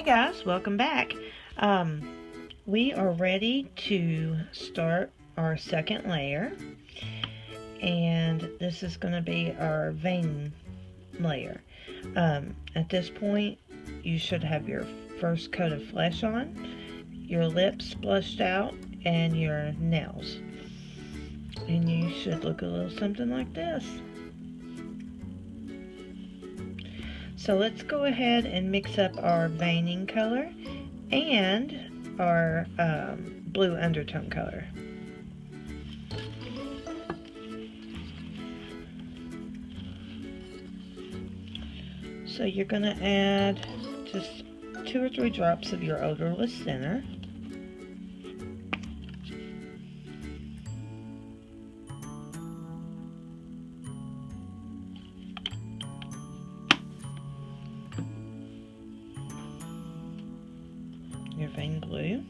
guys, welcome back. We are ready to start our second layer, and this is going to be our vein layer. At this point, you should have your first coat of flesh on, your lips blushed out, and your nails. And you should look a little something like this. So let's go ahead and mix up our veining color and our blue undertone color. So you're going to add just 2 or 3 drops of your odorless center. Your vein glue.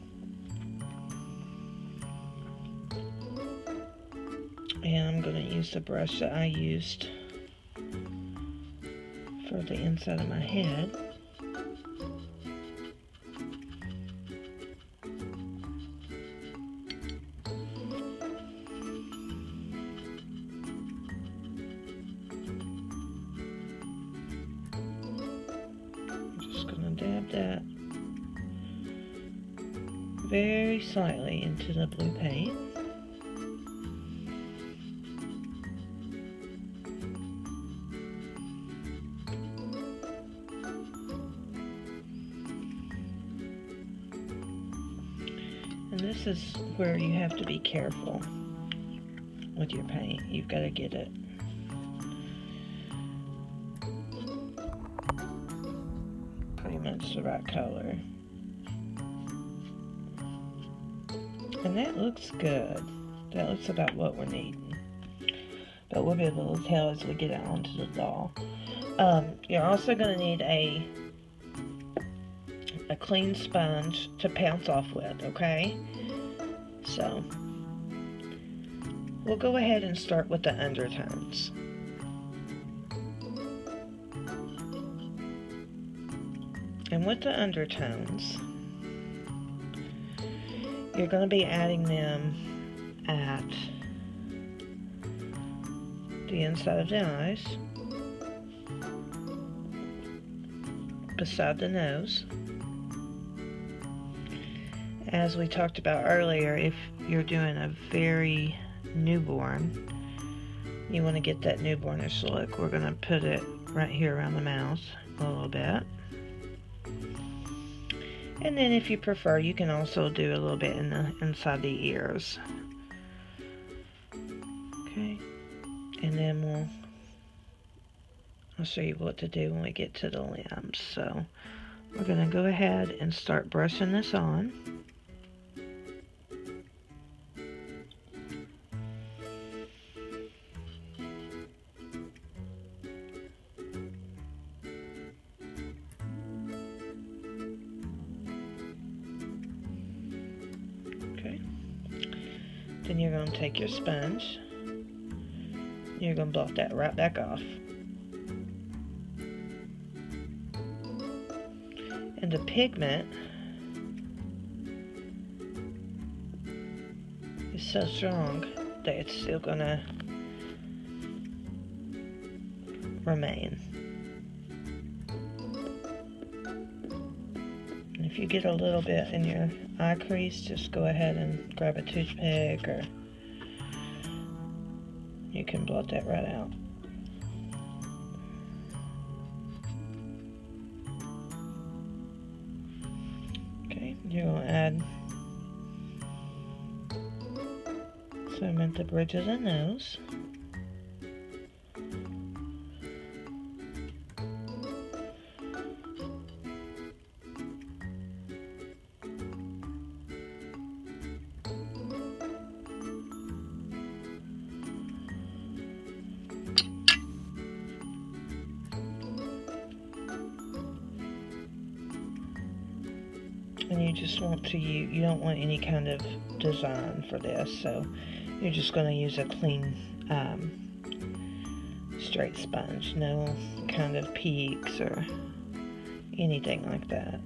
And I'm going to use the brush that I used for the inside of my head. I'm just going to dab that very slightly into the blue paint. And this is where you have to be careful with your paint. You've got to get it pretty much the right color. And that looks good. That looks about what we're needing. But we'll be able to tell as we get it onto the doll. You're also going to need a clean sponge to pounce off with, okay? So, we'll go ahead and start with the undertones. And with the undertones, you're going to be adding them at the inside of the eyes, beside the nose. As we talked about earlier, if you're doing a very newborn, you want to get that newbornish look. We're going to put it right here around the mouth a little bit. And then if you prefer, you can also do a little bit in the inside the ears. Okay. And then I'll show you what to do when we get to the limbs. So we're going to go ahead and start brushing this on. Okay. Then you're going to take your sponge. You're going to blot that right back off. And the pigment is so strong that it's still going to remain. And if you get a little bit in your eye crease, just go ahead and grab a toothpick, or you can blot that right out. Okay, you're going to add some at the bridge of the nose. And you just want to you don't want any kind of design for this, so you're just going to use a clean straight sponge, no kind of peaks or anything like that.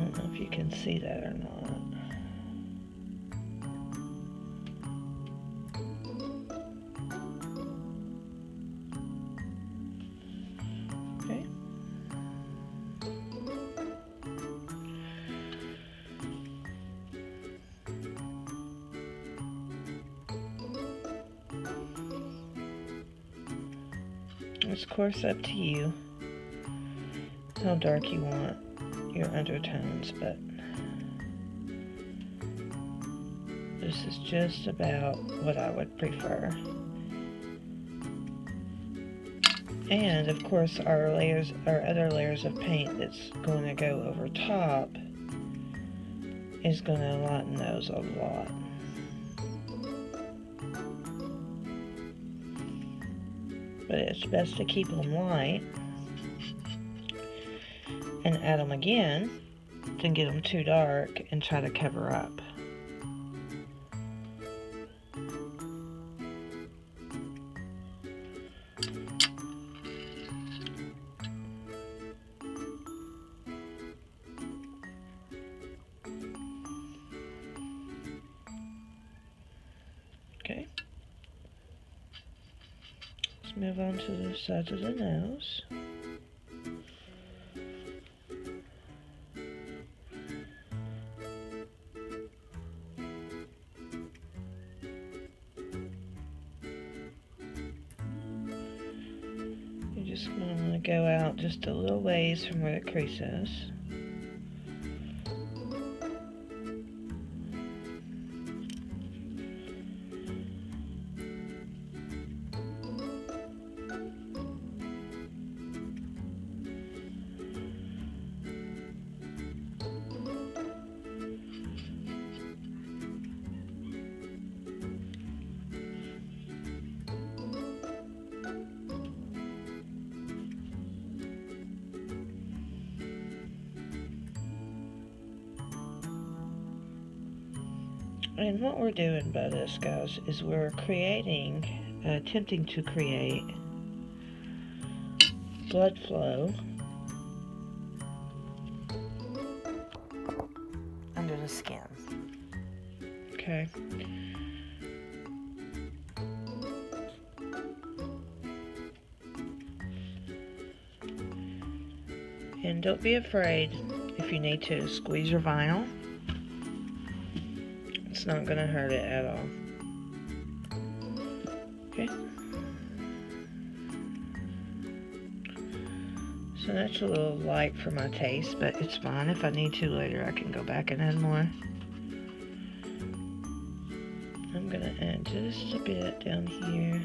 don't know if you can see that or not. Okay. It's of course up to you how dark you want your undertones, but this is just about what I would prefer. And of course our other layers of paint that's going to go over top is going to lighten those a lot. But it's best to keep them light and add them again than get them too dark and try to cover up. Okay. Let's move on to the sides of the nose. You're just going to go out just a little ways from where the crease is. And what we're doing by this, guys, is we're attempting to create blood flow under the skin. Okay. And don't be afraid if you need to squeeze your vinyl. It's not going to hurt it at all. Okay. So that's a little light for my taste, but it's fine. If I need to later, I can go back and add more. I'm going to add just a bit down here,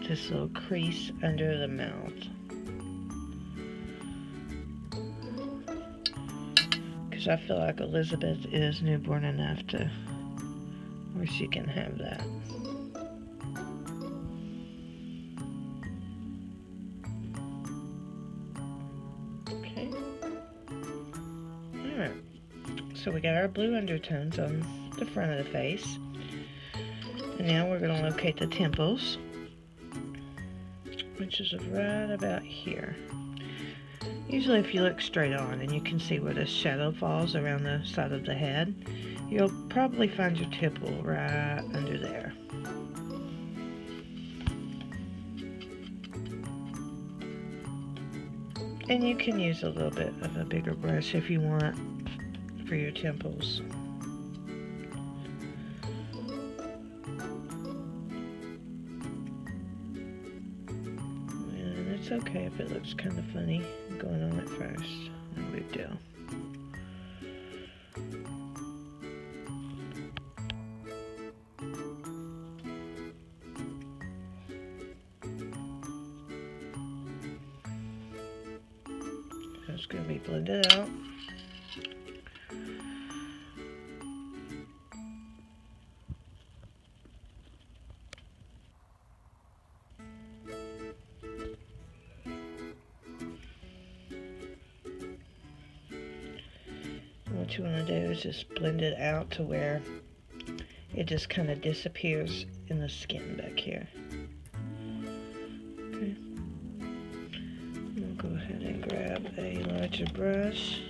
this little crease under the mouth. Because I feel like Elizabeth is newborn enough to where she can have that. Okay. Alright. So we got our blue undertones on the front of the face. And now we're going to locate the temples, which is right about here. Usually if you look straight on and you can see where the shadow falls around the side of the head, you'll probably find your temple right under there. And you can use a little bit of a bigger brush if you want for your temples. And it's okay if it looks kind of funny going on at first. No big deal. It's going to be blended out. And what you want to do is just blend it out to where it just kind of disappears in the skin back here. Okay. We'll go ahead and grab a larger brush.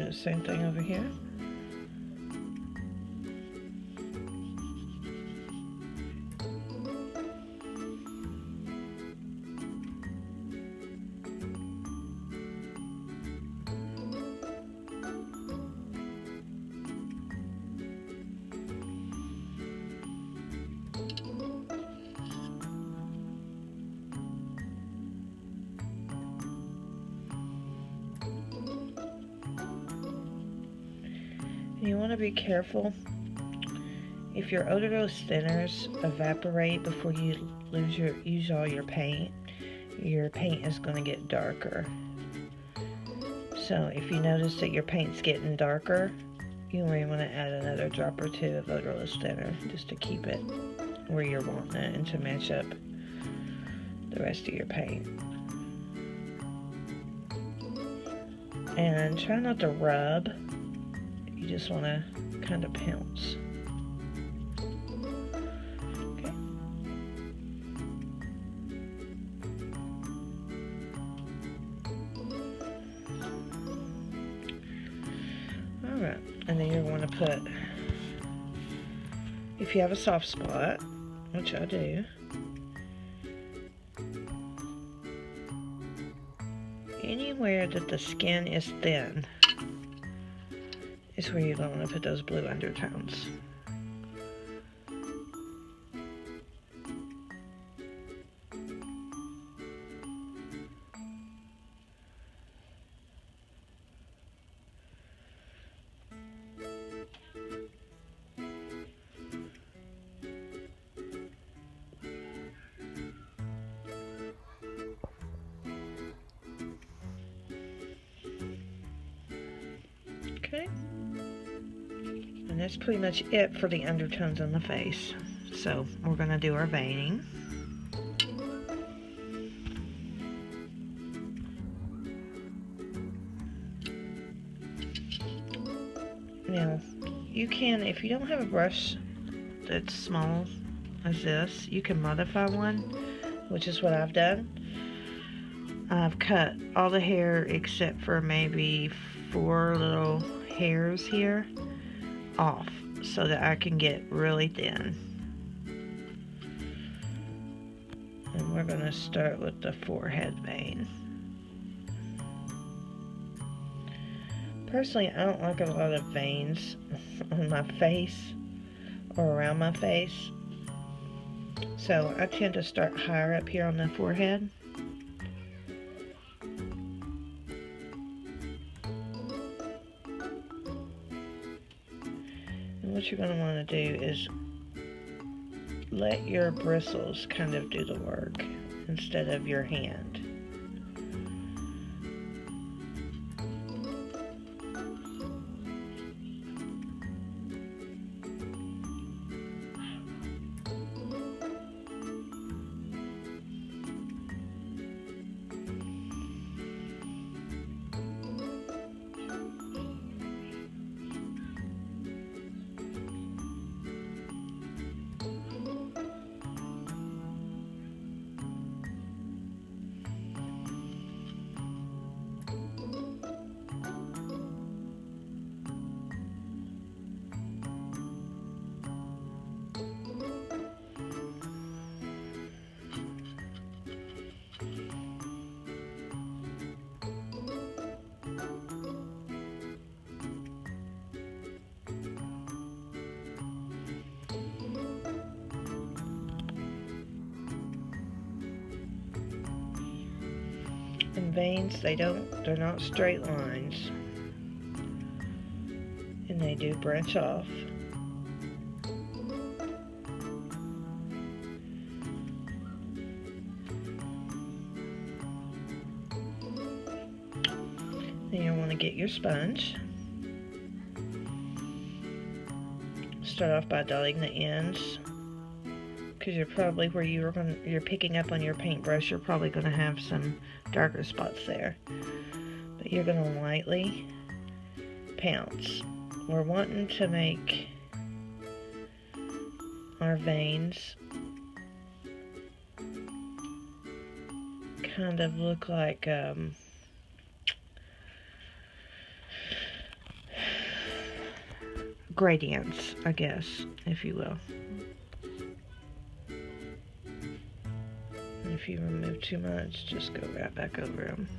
the same thing over here. You want to be careful. If your odorless thinners evaporate before you use all your paint is going to get darker. So if you notice that your paint's getting darker, you may want to add another drop or two of odorless thinner just to keep it where you're wanting it and to match up the rest of your paint. And try not to rub. You just want to kind of pounce. Okay. Alright, and then you're going to put, if you have a soft spot, which I do, anywhere that the skin is thin is where you're going to put those blue undertones. Okay. And that's pretty much it for the undertones on the face. So we're going to do our veining. Now, you can, if you don't have a brush that's small as this, you can modify one, which is what I've done. I've cut all the hair except for maybe 4 little hairs here off so that I can get really thin. And we're going to start with the forehead vein. Personally, I don't like a lot of veins on my face or around my face, so I tend to start higher up here on the forehead. And what you're going to want to do is let your bristles kind of do the work instead of your hand. And veins, they're not straight lines, and they do branch off. Then you want to get your sponge. Start off by dotting the ends, because you're probably where you're picking up on your paintbrush, you're probably going to have some darker spots there. But you're going to lightly pounce. We're wanting to make our veins kind of look like gradients, I guess, if you will. And if you remove too much, just go right back over them.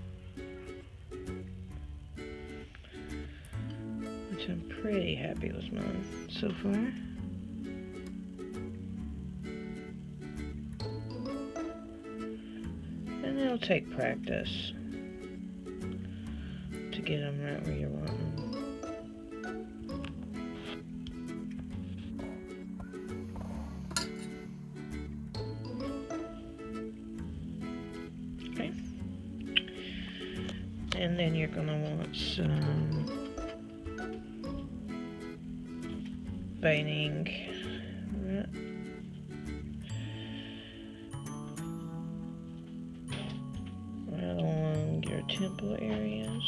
Which I'm pretty happy with mine so far. And it'll take practice to get them right where you want them. Okay. And then you're going to want some veining right along your temple areas.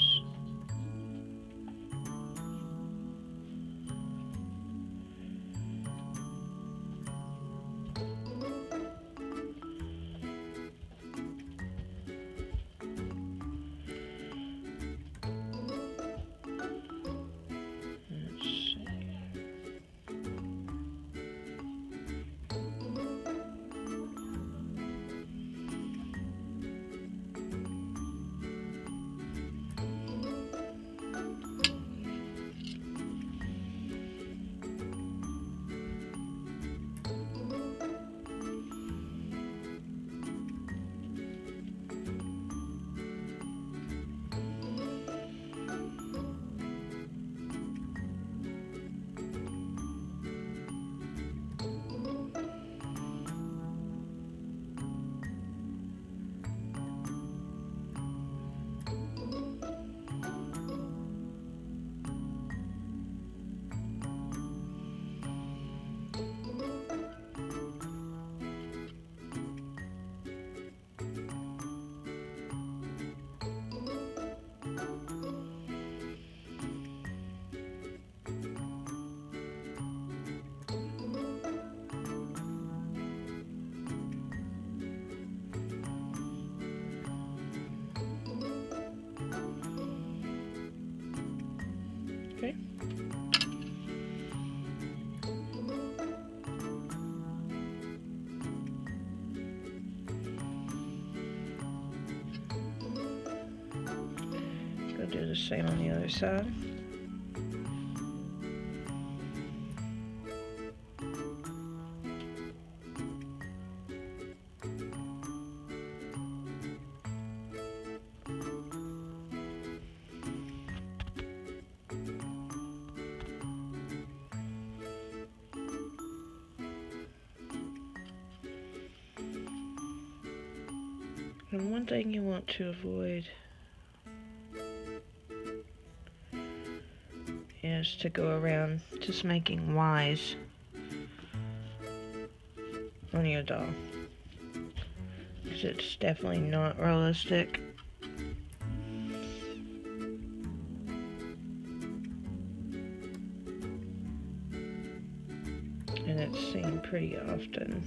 Okay. Go do the same on the other side. And one thing you want to avoid is to go around just making Y's on your doll, because it's definitely not realistic. And it's seen pretty often.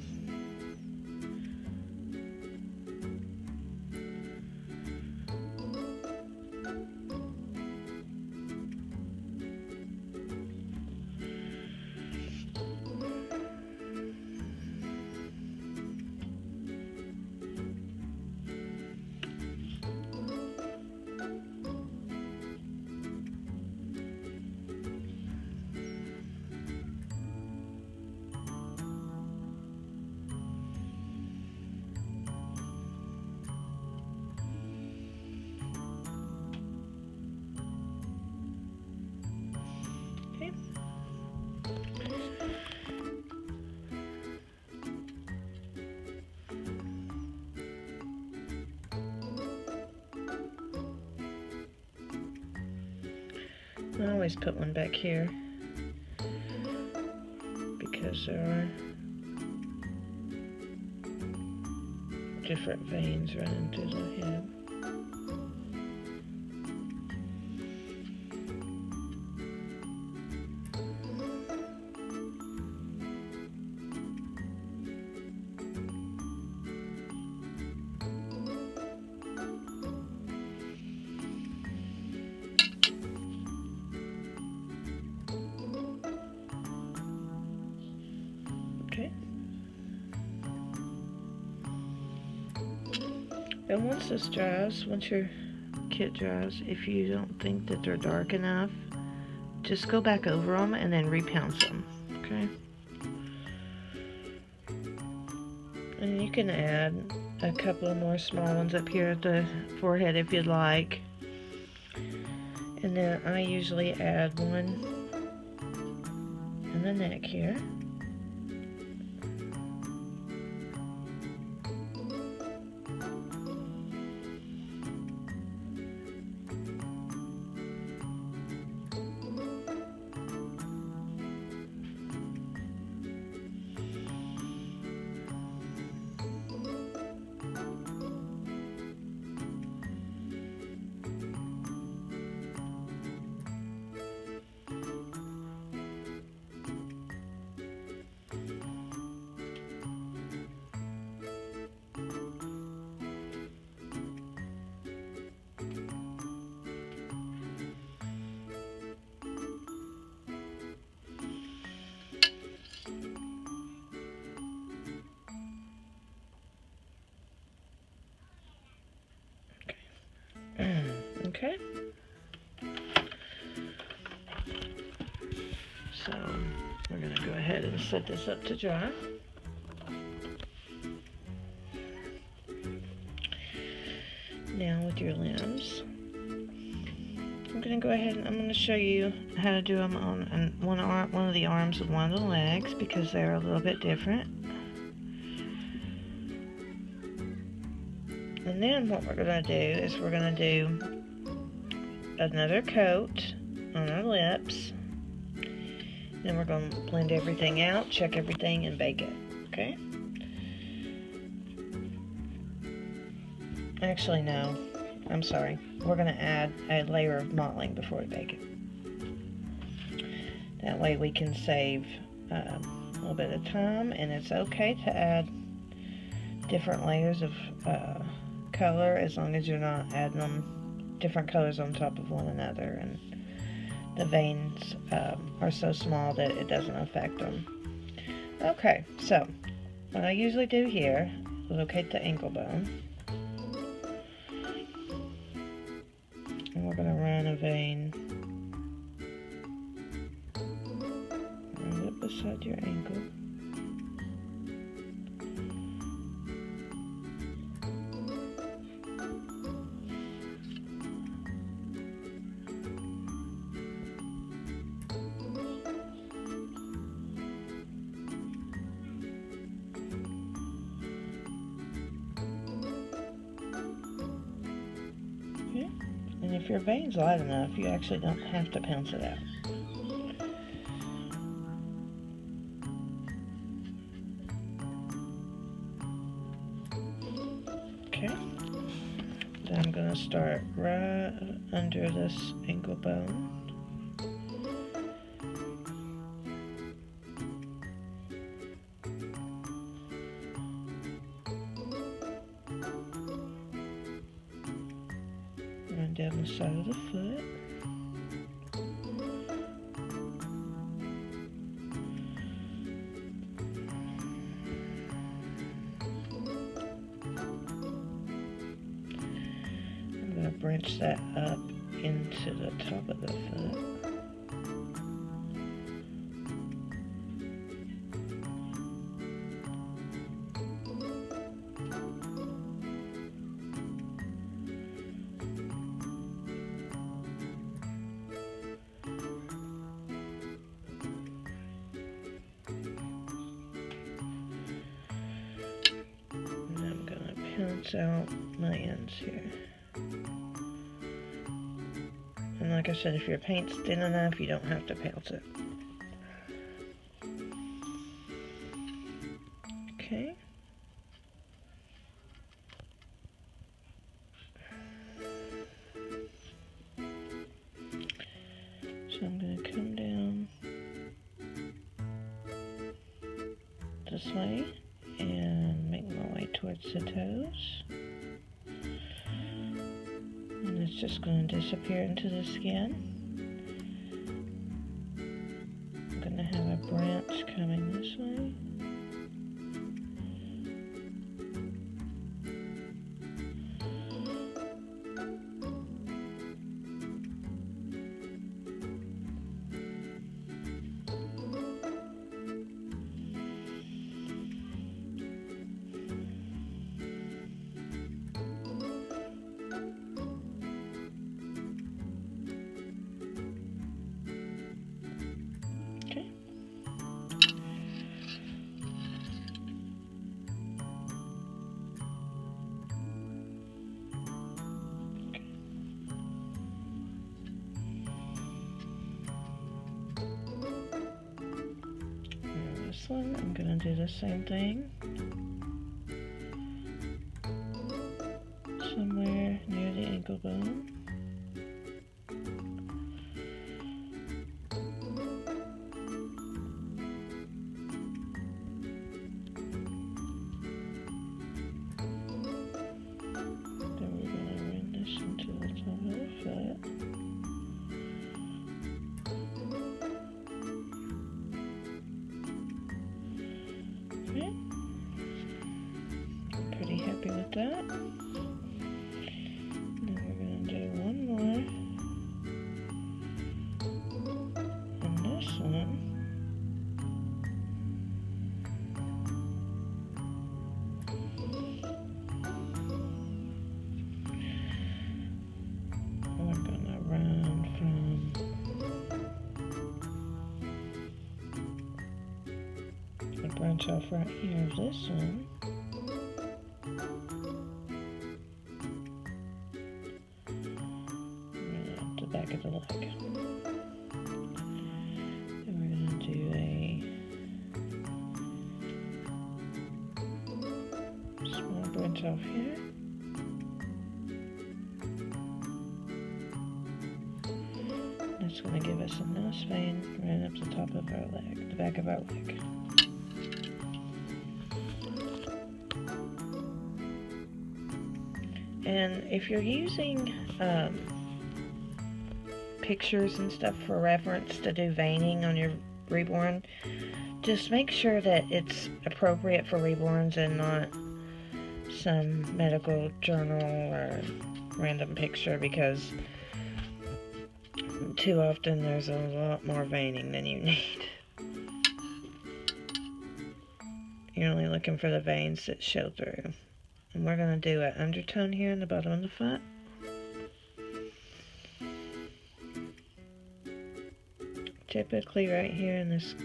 I always put one back here because there are different veins running through the head. And once this dries, once your kit dries, if you don't think that they're dark enough, just go back over them and then repounce them, okay? And you can add a couple of more small ones up here at the forehead if you'd like. And then I usually add one in the neck here. Okay. So we're going to go ahead and set this up to dry. Now with your limbs, I'm going to go ahead and I'm going to show you how to do them on one of the arms and one of the legs because they're a little bit different. And then what we're going to do is we're going to do another coat on our lips. Then we're going to blend everything out, check everything, and bake it. Okay? Actually, no. I'm sorry. We're going to add a layer of mottling before we bake it. That way we can save a little bit of time, and it's okay to add different layers of color as long as you're not adding them different colors on top of one another, and the veins are so small that it doesn't affect them. Okay, so what I usually do here, locate the ankle bone, and we're going to run a vein right beside your ankle. And if your vein's light enough, you actually don't have to pounce it out. Okay. Then I'm going to start right under this ankle bone. Run down the side of the foot. I'm going to branch that up into the top of the foot. Pounce out my ends here. And like I said, if your paint's thin enough, you don't have to pounce it. Okay. So I'm going to come down this way and make my way towards the toes. And it's just going to disappear into the skin. I'm going to have a branch coming this way. one, I'm going to do the same thing. Somewhere near the ankle bone. Then we're going to run this into the top of the foot. Okay. I'm pretty happy with that. Then we're going to do one more on this one. We're going to run from the branch off right here of this one. The back of the leg. And we're going to do a small branch off here. That's going to give us a nice vein right up the top of our leg, the back of our leg. And if you're using pictures and stuff for reference to do veining on your Reborn, just make sure that it's appropriate for Reborns and not some medical journal or random picture, because too often there's a lot more veining than you need. You're only looking for the veins that show through. And we're going to do an undertone here in the bottom of the foot. Typically right here in this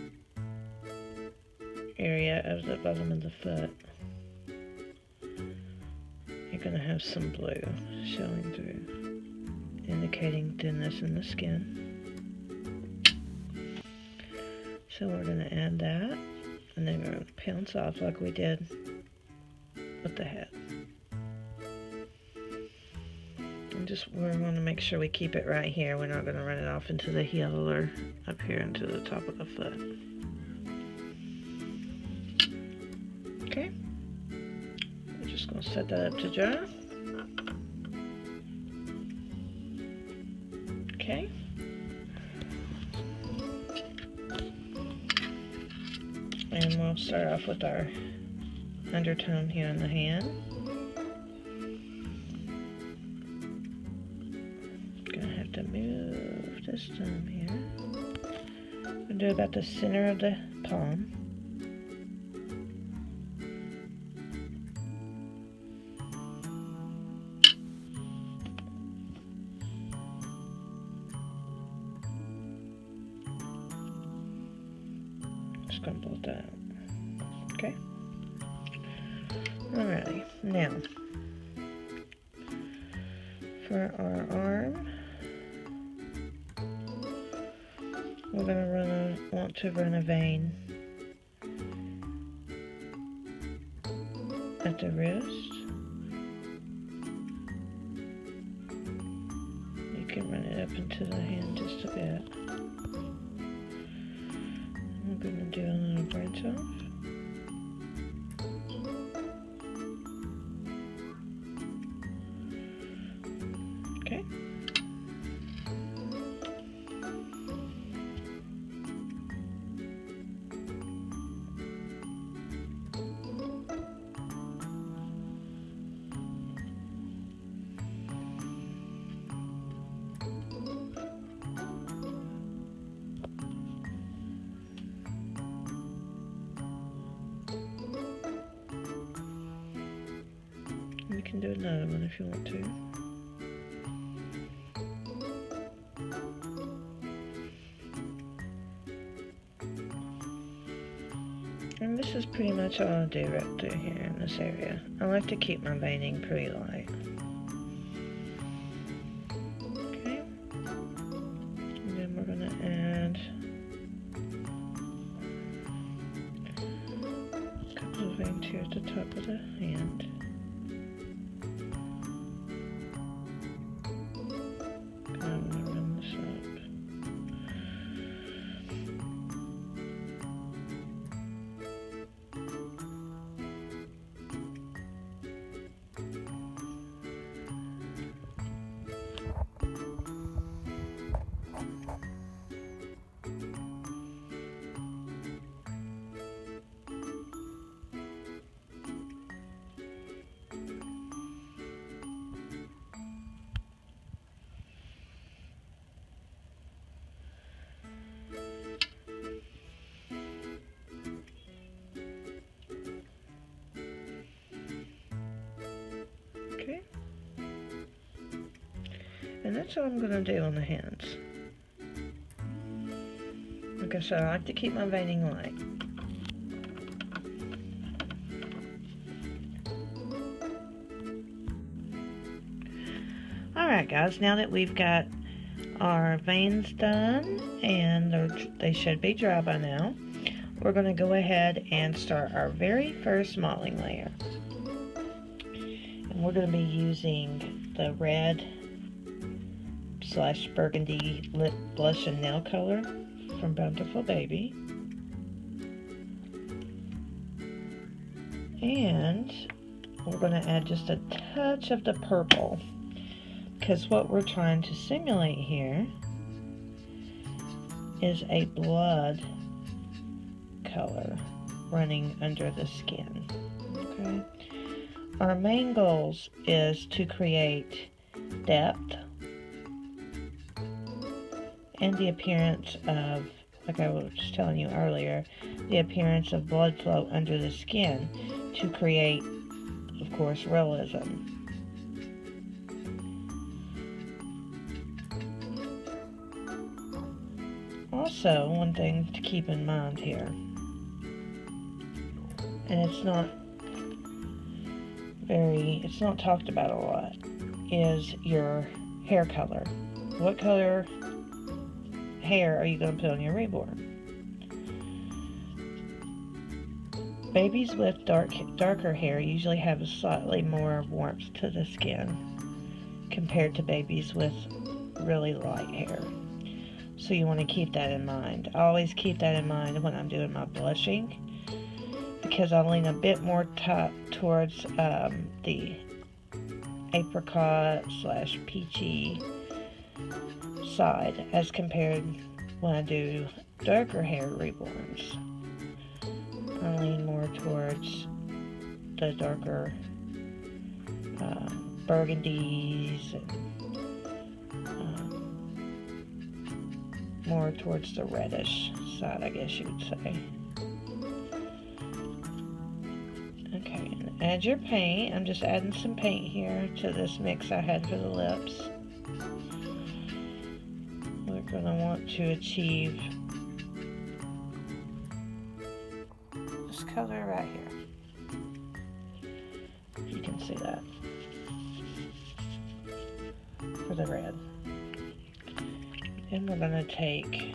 area of the bottom of the foot, you're going to have some blue showing through, indicating thinness in the skin. So we're going to add that, and then we're going to pounce off like we did with the head. And we want to make sure we keep it right here. We're not going to run it off into the heel or up here into the top of the foot. Okay. We're just going to set that up to dry. Okay. And we'll start off with our undertone here in the hand. Gonna have to move this thumb here. We'll do about the center of the palm. Just gonna pull that out. Okay. Alrighty, now for our arm, we're gonna want to run a vein at the wrist. You can run it up into the hand just a bit. I'm gonna do a little branch off. Okay. You can do another one if you want to. And this is pretty much all I'll do right through here in this area. I like to keep my veining pretty light. Okay. And then we're going to add the top of the hand. I'm going to run this up. Okay. And that's what I'm going to do on the hands. Like I said, I like to keep my veining light. Alright guys, now that we've got our veins done, and they should be dry by now, we're going to go ahead and start our very first modeling layer. And we're going to be using the red / burgundy lip blush and nail color from Bountiful Baby. And we're going to add just a touch of the purple, because what we're trying to simulate here is a blood color running under the skin. Okay. Our main goals is to create depth and the appearance of, like I was telling you earlier, the appearance of blood flow under the skin to create, of course, realism. Also, one thing to keep in mind here, and it's not talked about a lot, is your hair color. What color hair are you going to put on your Reborn? Babies with darker hair usually have a slightly more warmth to the skin compared to babies with really light hair. So you want to keep that in mind. I always keep that in mind when I'm doing my blushing, because I lean a bit more towards the apricot / peachy side as compared when I do darker hair Reborns. I lean more towards the darker burgundies and more towards the reddish side, I guess you would say. Okay, and add your paint. I'm just adding some paint here to this mix I had for the lips. We're going to want to achieve this color right here. You can see that for the red. Then we're going to take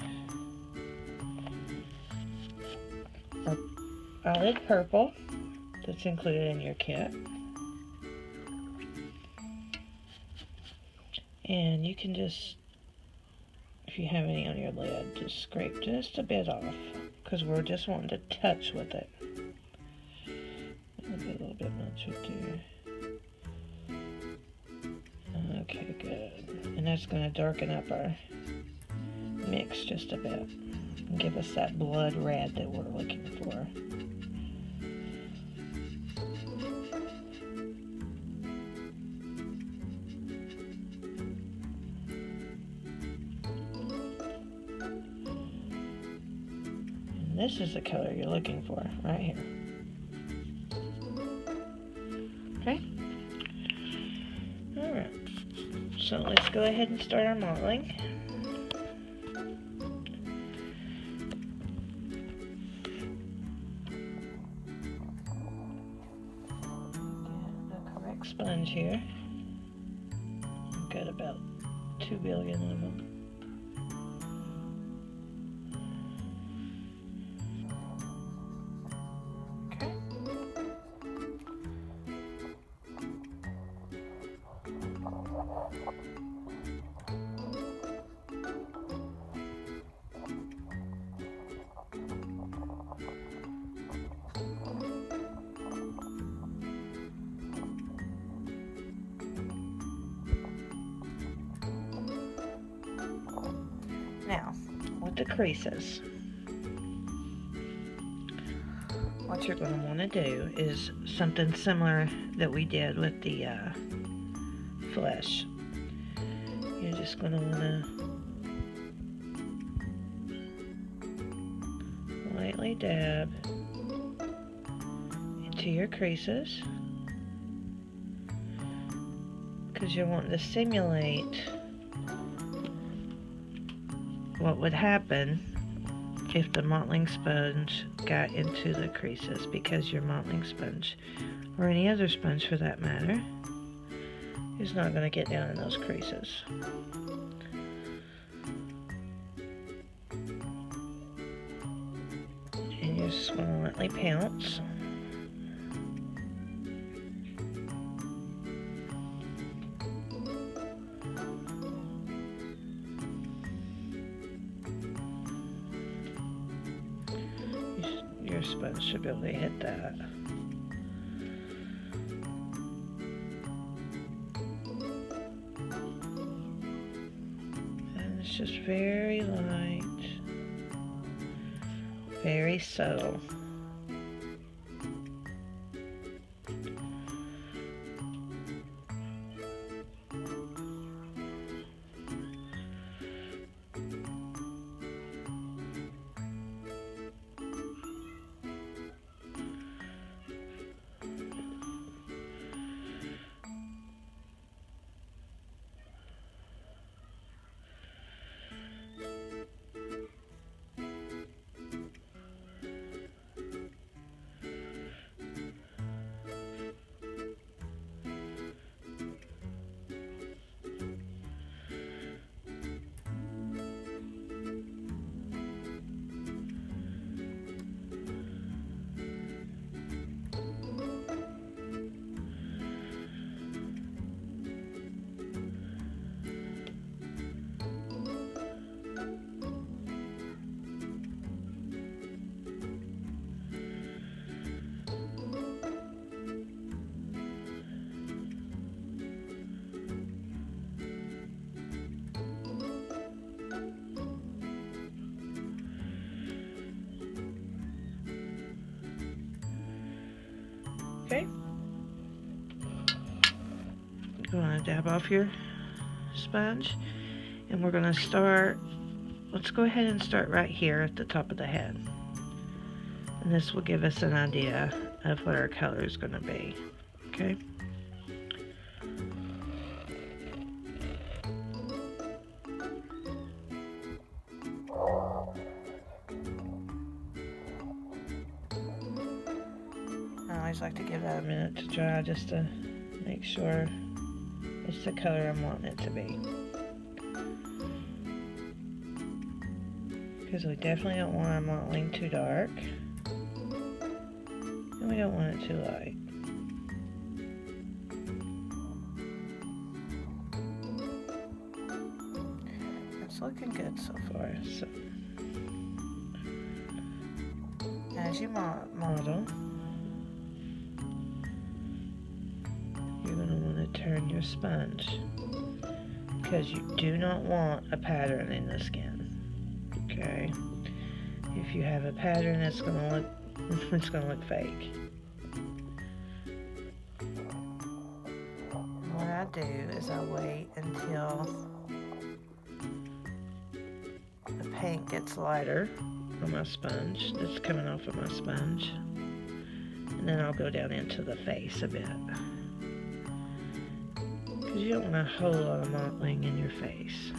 our eyelid purple that's included in your kit. And you can just, if you have any on your lid, just scrape just a bit off, because we're just wanting to touch with it. Maybe a little bit much right there. Okay, good. And that's going to darken up our mix just a bit and give us that blood red that we're looking for. And this is the color you're looking for right here. Okay? Alright. So let's go ahead and start our modeling. Sponge here. I've got about 2 billion of them. Okay. Now, with the creases, what you're going to want to do is something similar that we did with the flesh. You're just going to want to lightly dab into your creases, because you're wanting to simulate what would happen if the mottling sponge got into the creases, because your mottling sponge, or any other sponge for that matter, is not going to get down in those creases. And you're just going to lightly pounce. Your sponge should be able to hit that. And it's just very light, very subtle. Okay. You want to dab off your sponge, and we're going to start, let's go ahead and start right here at the top of the head. And this will give us an idea of what our color is going to be. Okay. I always like to give that a minute to dry, just to make sure it's the color I'm wanting it to be. Because we definitely don't want our mottling too dark, and we don't want it too light. It's looking good so far. So, as you model, you're going to want to turn your sponge, because you do not want a pattern in the skin. Okay, if you have a pattern, it's going to look fake. What I do is I wait until the paint gets lighter on my sponge, that's coming off of my sponge, and then I'll go down into the face a bit, because you don't want a whole lot of mottling in your face.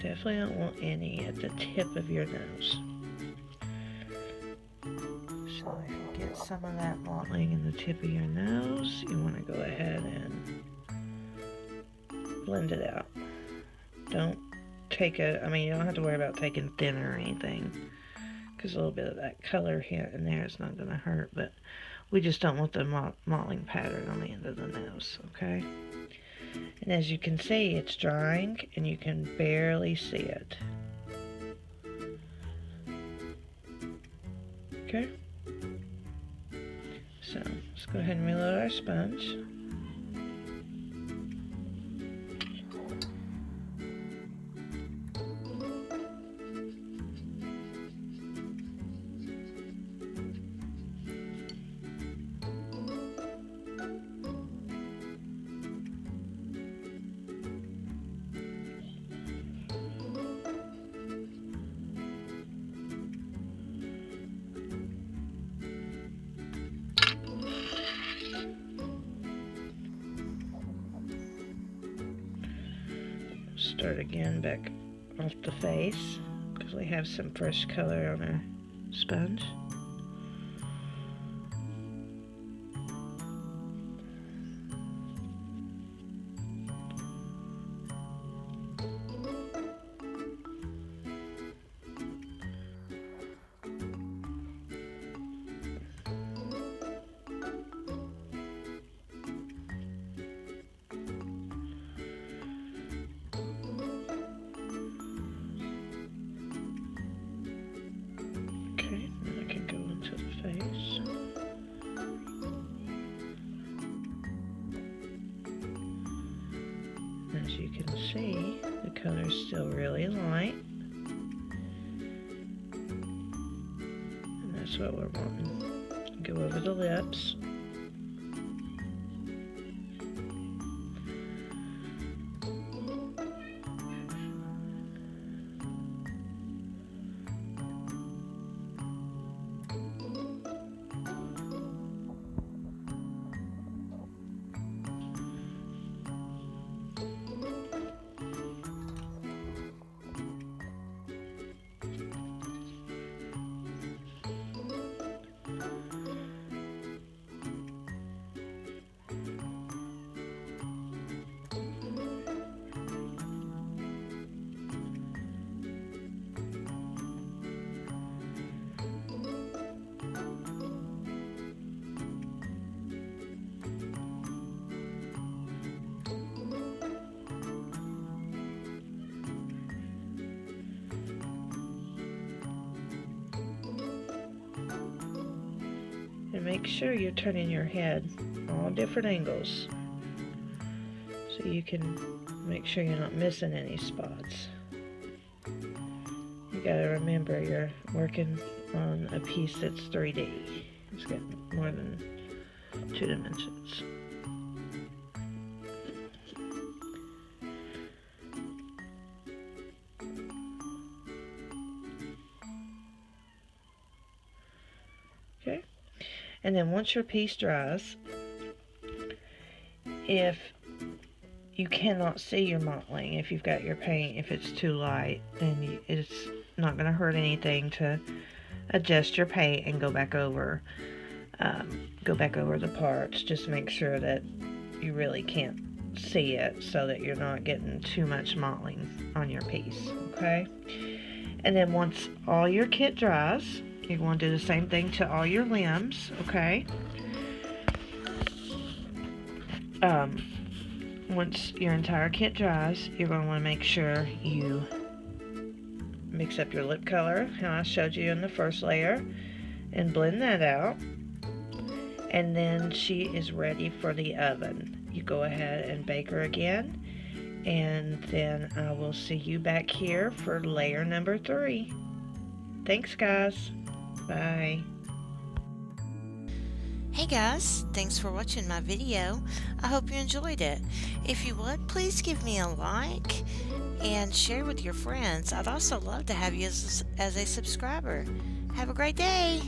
Definitely don't want any at the tip of your nose. So if you get some of that mottling in the tip of your nose, you want to go ahead and blend it out. Don't take you don't have to worry about taking thinner or anything, because a little bit of that color here and there is not going to hurt. But We just don't want the mottling pattern on the end of the nose, okay? And as you can see, it's drying and you can barely see it. Okay? So, let's go ahead and reload our sponge. Start again back off the face because we have some fresh color on our sponge. As you can see, the color is still really light, and that's what we're wanting. Go over the lips. And make sure you're turning your head all different angles so you can make sure you're not missing any spots. You gotta remember you're working on a piece that's 3D. It's got more than 2 dimensions. Okay. And then once your piece dries, if you cannot see your mottling, if you've got your paint, if it's too light, then it's not going to hurt anything to adjust your paint and go back over the parts. Just make sure that you really can't see it so that you're not getting too much mottling on your piece, okay? And then once all your kit dries, you're going to do the same thing to all your limbs, okay? Once your entire kit dries, you're going to want to make sure you mix up your lip color, how I showed you in the first layer, and blend that out. And then she is ready for the oven. You go ahead and bake her again, and then I will see you back here for layer number 3. Thanks, guys. Bye. Hey guys, thanks for watching my video. I hope you enjoyed it. If you would, please give me a like and share with your friends. I'd also love to have you as a subscriber. Have a great day.